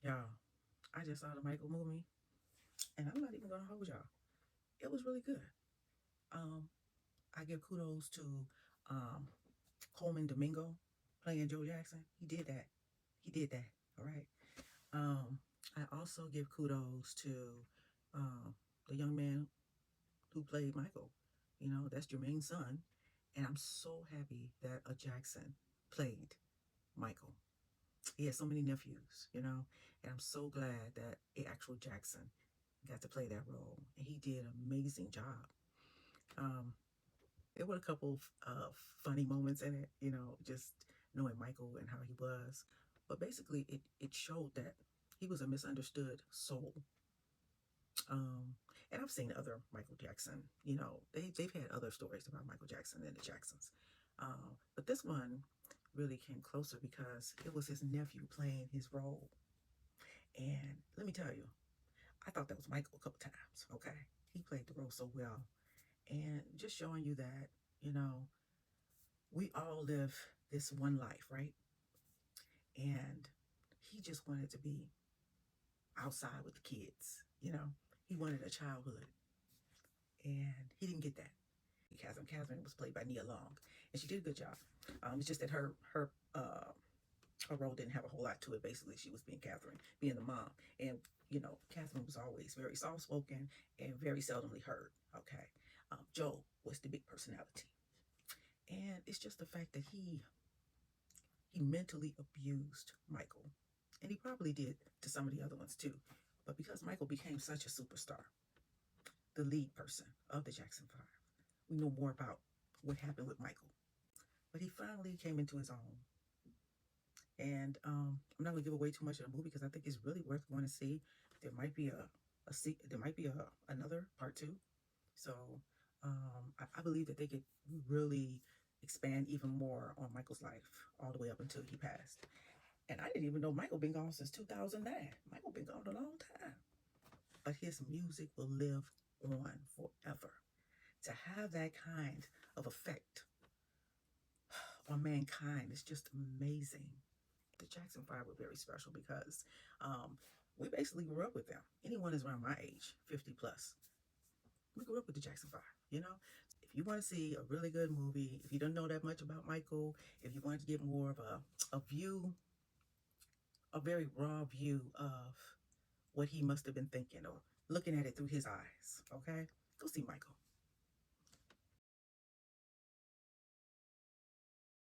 Y'all, I just saw the Michael movie, and I'm not even gonna hold y'all. It was really good. Um, I give kudos to um Coleman Domingo playing Joe Jackson. He did that. He did that. All right. Um, I also give kudos to the young man who played Michael. You know, that's Jermaine's son, and I'm so happy that a Jackson played Michael. He has so many nephews, you know, and I'm so glad that a actual Jackson got to play that role, and he did an amazing job. Um, there were a couple of funny moments in it, you know, just knowing Michael and how he was, but basically it showed that he was a misunderstood soul. Um, and I've seen other Michael Jackson, you know, they've had other stories about Michael Jackson and the Jacksons, but this one really came closer because it was his nephew playing his role. And let me tell you, I thought that was Michael a couple times. Okay, he played the role so well, and just showing you that, you know, we all live this one life, right? And he just wanted to be outside with the kids, you know. He wanted a childhood, and he didn't get that. Catherine was played by Nia Long, and she did a good job. It's just that her role didn't have a whole lot to it. Basically, she was being Catherine, being the mom, and you know, Catherine was always very soft spoken and very seldomly heard. Okay, Joe was the big personality, and it's just the fact that he mentally abused Michael, and he probably did to some of the other ones too. But because Michael became such a superstar, the lead person of the Jackson Five, we know more about what happened with Michael. But he finally came into his own. And I'm not gonna give away too much of the movie because I think it's really worth going to see. There might be there might be another part two. So I believe that they could really expand even more on Michael's life all the way up until he passed. And I didn't even know Michael been gone since 2009. Michael been gone a long time, but his music will live on forever. To have that kind of effect on mankind is just amazing. The Jackson Five were very special because we basically grew up with them. Anyone is around my age, 50 plus, we grew up with the Jackson Five, you know? So if you want to see a really good movie, if you don't know that much about Michael, if you want to get more of a view, a very raw view of what he must have been thinking or looking at it through his eyes, okay? Go see Michael.